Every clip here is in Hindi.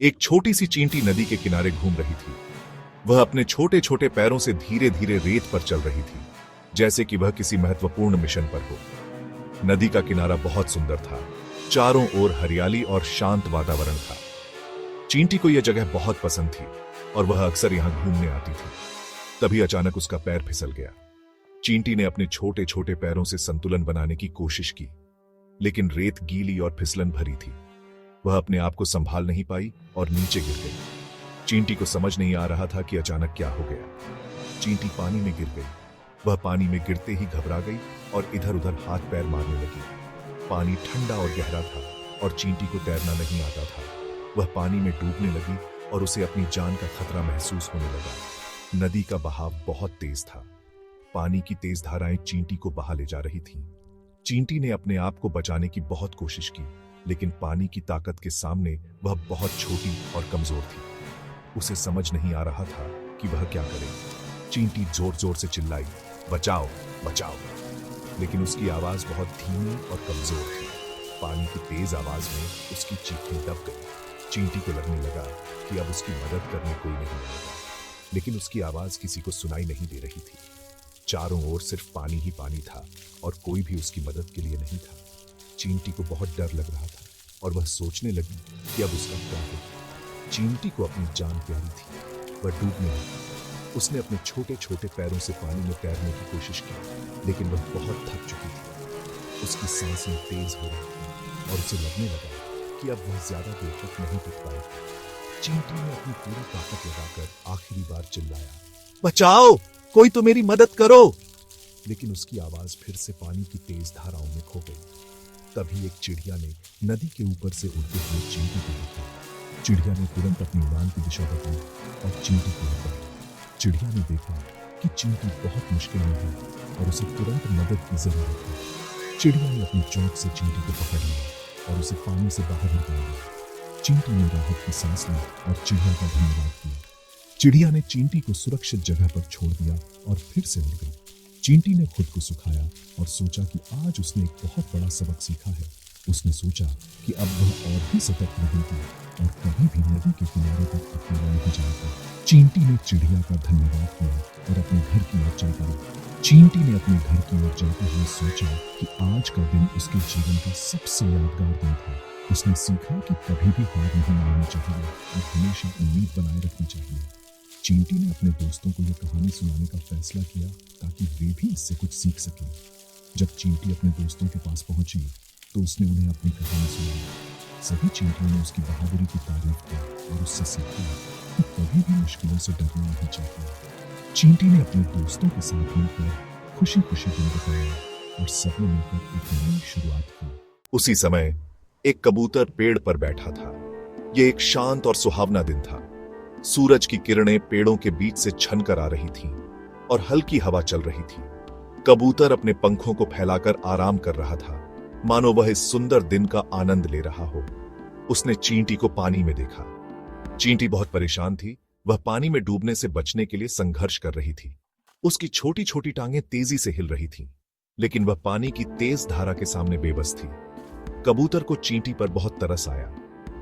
एक छोटी सी चींटी नदी के किनारे घूम रही थी। वह अपने छोटे छोटे पैरों से धीरे धीरे रेत पर चल रही थी, जैसे कि वह किसी महत्वपूर्ण मिशन पर हो। नदी का किनारा बहुत सुंदर था। चारों ओर हरियाली और शांत वातावरण था। चींटी को यह जगह बहुत पसंद थी और वह अक्सर यहां घूमने आती थी। तभी अचानक उसका पैर फिसल गया। चींटी ने अपने छोटे छोटे पैरों से संतुलन बनाने की कोशिश की, लेकिन रेत गीली और फिसलन भरी थी। वह अपने आप को संभाल नहीं पाई और नीचे गिर गई। चींटी को समझ नहीं आ रहा था कि अचानक क्या हो गया। चींटी पानी में गिर गई। वह पानी में गिरते ही घबरा गई और इधर उधर हाथ पैर मारने लगी। पानी ठंडा और गहरा था और चींटी को तैरना नहीं आता था। वह पानी में डूबने लगी और उसे अपनी जान का खतरा महसूस होने लगा। नदी का बहाव बहुत तेज था। पानी की तेज धाराएं चींटी को बहा ले जा रही थीं। चींटी ने अपने आप को बचाने की बहुत कोशिश की, लेकिन पानी की ताकत के सामने वह बहुत छोटी और कमजोर थी। उसे समझ नहीं आ रहा था कि वह क्या करे। चींटी जोर जोर से चिल्लाई, बचाओ बचाओ, लेकिन उसकी आवाज बहुत धीमी और कमजोर थी। पानी की तेज आवाज में उसकी चीखें दब गई। चींटी को लगने लगा कि अब उसकी मदद करने कोई नहीं आएगा, लेकिन उसकी आवाज किसी को सुनाई नहीं दे रही थी। चारों ओर सिर्फ पानी ही पानी था और कोई भी उसकी मदद के लिए नहीं था। चींटी को बहुत डर लग रहा था और वह सोचने लगी कि अब उसका क्या होगा। चींटी को अपनी जान प्यारी थी। वह डूबने लगी। उसने अपने छोटे छोटे पैरों से पानी में तैरने की कोशिश की, लेकिन वह बहुत थक चुकी थी। उसकी सांसें तेज हो रही थीं और उसे लगने लगा कि अब वह ज्यादा देर तक नहीं टिक पाएगी। चींटी ने अपनी पूरी ताकत लगाकर आखिरी बार चिल्लाया, बचाओ, कोई तो मेरी मदद करो। लेकिन उसकी आवाज फिर से पानी की तेज धाराओं में खो गई। तभी एक चिड़िया ने नदी के ऊपर से उड़ते हुए चींटी को देखा। चिड़िया ने तुरंत अपनी उड़ान की दिशा बदली और चींटी को पकड़ा। चिड़िया ने देखा कि चींटी बहुत मुश्किल में है और उसे तुरंत मदद की जरूरत है। चिड़िया ने अपनी चोंच से चींटी को पकड़ लिया और उसे पानी से बाहर निकाला। चींटी ने राहत की सांस ली और चिड़िया का धन्यवाद किया। चिड़िया ने चींटी को सुरक्षित जगह पर छोड़ दिया और फिर से उड़ गई। चींटी ने खुद को सुखाया और सोचा कि आज उसने एक बहुत बड़ा सबक सीखा है। उसने सोचा कि अब वह और भी सतर्क रहेगी और कभी भी नदी के किनारे पर अकेला नहीं जाएगा। चींटी ने चिड़िया का धन्यवाद किया और अपने घर की ओर चल पड़ी। चींटी ने अपने घर की ओर चलते हुए सोचा कि आज का दिन उसके जीवन का सबसे यादगार दिन था। उसने सीखा कि कभी भी हार नहीं माननी चाहिए और हमेशा उम्मीद बनाए रखनी चाहिए। चींटी ने अपने दोस्तों को यह कहानी सुनाने का फैसला किया ताकि वे भी इससे कुछ सीख सकें। जब चींटी अपने दोस्तों के पास पहुंची तो उसने उन्हें अपनी कहानी सुनाई। सभी चींटियों ने उसकी बहादुरी की तारीफ की और उससे सीखा कि कभी भी मुश्किलों से डरना नहीं चाहिए। चींटी ने अपने दोस्तों के साथ मिलकर खुशी खुशी दिन बिताया और सबने मिलकर एक नई शुरुआत की। उसी समय एक कबूतर पेड़ पर बैठा था। यह एक शांत और सुहावना दिन था। सूरज की किरणें पेड़ों के बीच से छनकर आ रही थीं और हल्की हवा चल रही थी। कबूतर अपने पंखों को फैलाकर आराम कर रहा था, मानो वह इस सुंदर दिन का आनंद ले रहा हो। उसने चींटी को पानी में देखा। चींटी बहुत परेशान थी। वह पानी में डूबने से बचने के लिए संघर्ष कर रही थी। उसकी छोटी छोटी टांगें तेजी से हिल रही थीं, लेकिन वह पानी की तेज धारा के सामने बेबस थी। कबूतर को चींटी पर बहुत तरस आया।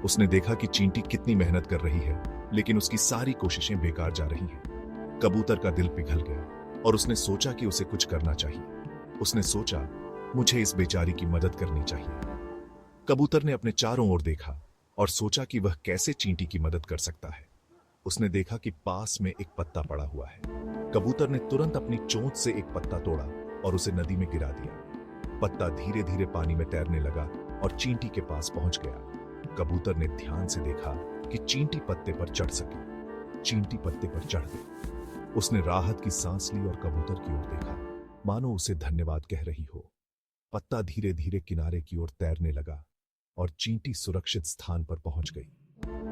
उसने देखा कि चींटी कितनी मेहनत कर रही है, लेकिन उसकी सारी कोशिशें बेकार जा रही हैं। कबूतर का दिल पिघल गया और उसने सोचा कि उसे कुछ करना चाहिए। उसने सोचा, मुझे इस बेचारी की मदद करनी चाहिए। कबूतर ने अपने चारों ओर देखा और सोचा कि वह कैसे चींटी की मदद कर सकता है। उसने देखा कि पास में एक पत्ता पड़ा हुआ है। कबूतर ने तुरंत अपनी चोंच से एक पत्ता तोड़ा और उसे नदी में गिरा दिया। पत्ता धीरे धीरे पानी में तैरने लगा और चींटी के पास पहुंच गया। कबूतर ने ध्यान से देखा कि चींटी पत्ते पर चढ़ सके। चींटी पत्ते पर चढ़ गई। उसने राहत की सांस ली और कबूतर की ओर देखा, मानो उसे धन्यवाद कह रही हो। पत्ता धीरे धीरे किनारे की ओर तैरने लगा और चींटी सुरक्षित स्थान पर पहुंच गई।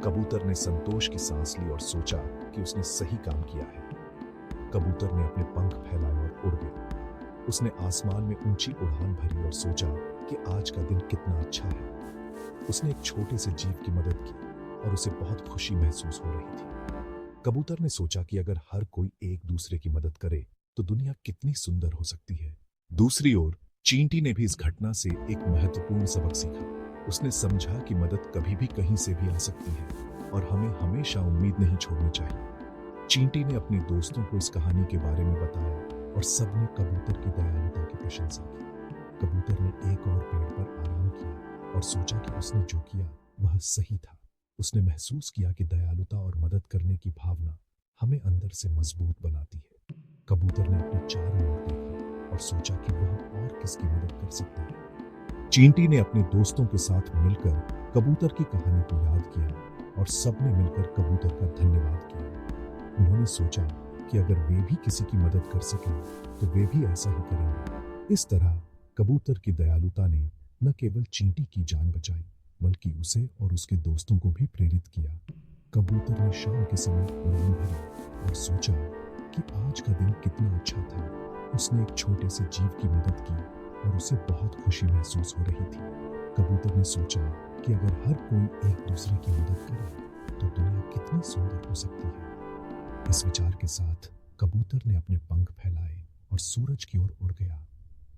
कबूतर ने संतोष की सांस ली और सोचा कि उसने सही काम किया है। कबूतर ने अपने पंख फैलाए और उड़ गया। उसने आसमान में ऊंची उड़ान भरी और सोचा कि आज का दिन कितना अच्छा है। उसने एक छोटे से जीव की मदद की और उसे बहुत खुशी महसूस हो रही थी। कबूतर ने सोचा कि अगर हर कोई एक दूसरे की मदद करे तो दुनिया कितनी सुंदर हो सकती है। दूसरी ओर चींटी ने भी इस घटना से एक महत्वपूर्ण सबक सीखा। उसने समझा कि मदद कभी भी कहीं से भी आ सकती है, और हमें हमेशा उम्मीद नहीं छोड़नी चाहिए। चींटी ने अपने दोस्तों को इस कहानी के बारे में बताया और सबने कबूतर की दयालुता की प्रशंसा की। कबूतर ने एक और पेड़ पर आराम किया और सोचा कि उसने जो किया वह सही था। उसने महसूस किया कि दयालुता और मदद करने की भावना हमें अंदर से मजबूत बनाती है। कबूतर ने अपने चारों ओर देखा और सोचा कि वह और किसकी मदद कर सकता है। चींटी ने अपने दोस्तों के साथ मिलकर कबूतर की कहानी को याद किया और सबने मिलकर कबूतर का धन्यवाद किया। उन्होंने सोचा कि अगर वे भी किसी की मदद कर सकें तो वे भी ऐसा ही करेंगे। इस तरह कबूतर की दयालुता ने न केवल चींटी की जान बचाई बल्कि उसे और उसके दोस्तों को भी प्रेरित किया। कबूतर ने शाम के समय उड़ान भरी और सोचा कि आज का दिन कितना अच्छा था। उसने एक छोटे से जीव की मदद की और उसे बहुत खुशी महसूस हो रही थी। कबूतर ने सोचा कि अगर हर कोई एक दूसरे की मदद करे तो दुनिया कितनी सुंदर हो सकती है। इस विचार के साथ कबूतर ने अपने पंख फैलाए और सूरज की ओर उड़ गया,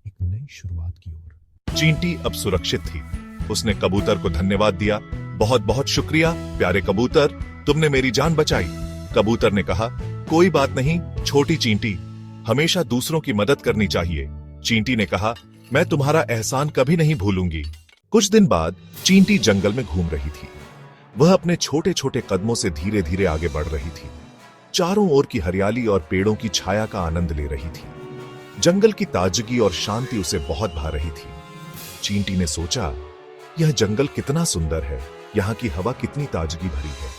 एक नई शुरुआत की ओर। चींटी अब सुरक्षित थी। उसने कबूतर को धन्यवाद दिया। बहुत बहुत शुक्रिया प्यारे कबूतर, तुमने मेरी जान बचाई। कबूतर ने कहा, कोई बात नहीं छोटी चींटी, हमेशा दूसरों की मदद करनी चाहिए। चींटी ने कहा, मैं तुम्हारा एहसान कभी नहीं भूलूंगी। कुछ दिन बाद चींटी जंगल में घूम रही थी। वह अपने छोटे छोटे कदमों से धीरे धीरे आगे बढ़ रही थी। चारों ओर की हरियाली और पेड़ों की छाया का आनंद ले रही थी। जंगल की ताजगी और शांति उसे बहुत भा रही थी। चींटी ने सोचा, यह जंगल कितना सुंदर है, यहाँ की हवा कितनी ताजगी भरी है।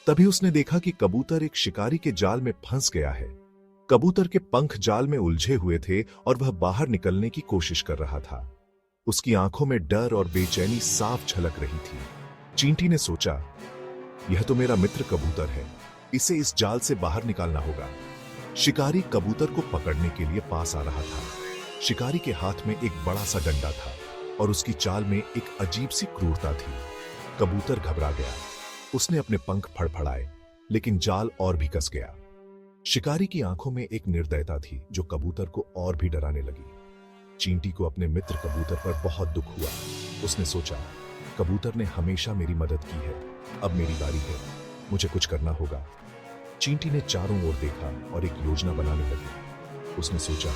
तभी उसने देखा कि कबूतर एक शिकारी के जाल में फंस गया है। कबूतर के पंख जाल में उलझे हुए थे और वह बाहर निकलने की कोशिश कर रहा था। उसकी आंखों में डर और बेचैनी साफ झलक रही थी। चींटी ने सोचा, यह तो मेरा मित्र कबूतर है, इसे इस जाल से बाहर निकालना होगा। शिकारी कबूतर को पकड़ने के लिए पास आ रहा था। शिकारी के हाथ में एक बड़ा सा डंडा था और उसकी चाल में एक अजीब सी क्रूरता थी। कबूतर घबरा गया। उसने अपने पंख फड़फड़ाए, लेकिन जाल और भी कस गया। शिकारी की आंखों में एक निर्दयता थी जो कबूतर को और भी डराने लगी। चींटी को अपने मित्र कबूतर पर बहुत दुख हुआ। उसने सोचा, कबूतर ने हमेशा मेरी मदद की है, अब मेरी बारी है, मुझे कुछ करना होगा। चींटी ने चारों ओर देखा और एक योजना बनाने लगी। उसने सोचा,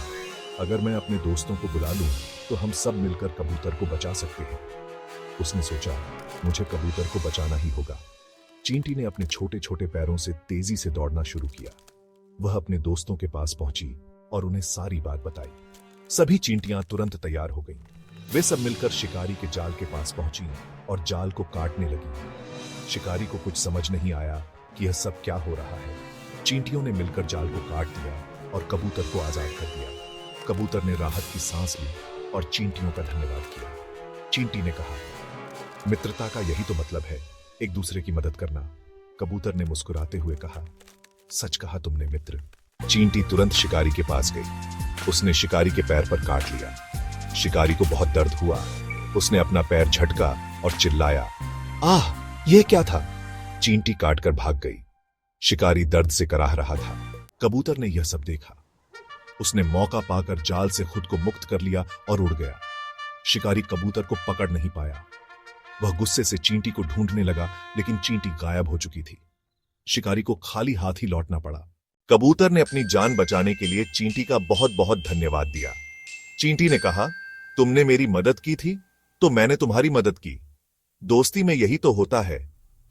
अगर मैं अपने दोस्तों को बुला लूं तो हम सब मिलकर कबूतर को बचा सकते हैं। उसने सोचा, मुझे कबूतर को बचाना ही होगा। चींटी ने अपने छोटे छोटे पैरों से तेजी से दौड़ना शुरू किया। वह अपने दोस्तों के पास पहुंची और उन्हें सारी बात बताई। सभी चींटियां तुरंत तैयार हो गईं। वे सब मिलकर शिकारी के जाल के पास पहुंची और जाल को काटने लगी। शिकारी को कुछ समझ नहीं आया कि यह सब क्या हो रहा है। चींटियों ने मिलकर जाल को काट दिया और कबूतर को आजाद कर दिया। कबूतर ने राहत की सांस ली और चींटियों का धन्यवाद किया। चींटी ने कहा, मित्रता का यही तो मतलब है, एक दूसरे की मदद करना। कबूतर ने मुस्कुराते हुए कहा, सच कहा तुमने मित्र। चींटी तुरंत शिकारी के पास गई। उसने शिकारी के पैर पर काट लिया। शिकारी को बहुत दर्द हुआ। उसने अपना पैर झटका और चिल्लाया, आह, यह क्या था? चींटी काटकर भाग गई। शिकारी दर्द से कराह रहा था। कबूतर ने यह सब देखा। उसने मौका पाकर जाल से खुद को मुक्त कर लिया और उड़ गया। शिकारी कबूतर को पकड़ नहीं पाया। वह गुस्से से चींटी को ढूंढने लगा, लेकिन चींटी गायब हो चुकी थी। शिकारी को खाली हाथ ही लौटना पड़ा। कबूतर ने अपनी जान बचाने के लिए चींटी का बहुत बहुत धन्यवाद दिया। चींटी ने कहा, तुमने मेरी मदद की थी तो मैंने तुम्हारी मदद की। दोस्ती में यही तो होता है।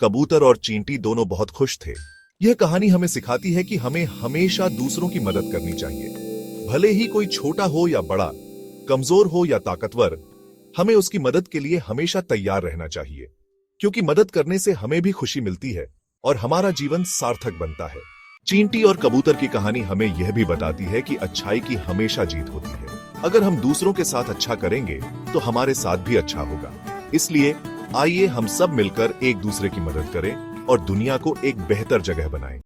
कबूतर और चींटी दोनों बहुत खुश थे। यह कहानी हमें सिखाती है कि हमें हमेशा दूसरों की मदद करनी चाहिए। भले ही कोई छोटा हो या बड़ा, कमजोर हो या ताकतवर, हमें उसकी मदद के लिए हमेशा तैयार रहना चाहिए, क्योंकि मदद करने से हमें भी खुशी मिलती है और हमारा जीवन सार्थक बनता है। चींटी और कबूतर की कहानी हमें यह भी बताती है कि अच्छाई की हमेशा जीत होती है। अगर हम दूसरों के साथ अच्छा करेंगे तो हमारे साथ भी अच्छा होगा। इसलिए आइए हम सब मिलकर एक दूसरे की मदद करें और दुनिया को एक बेहतर जगह बनाएं।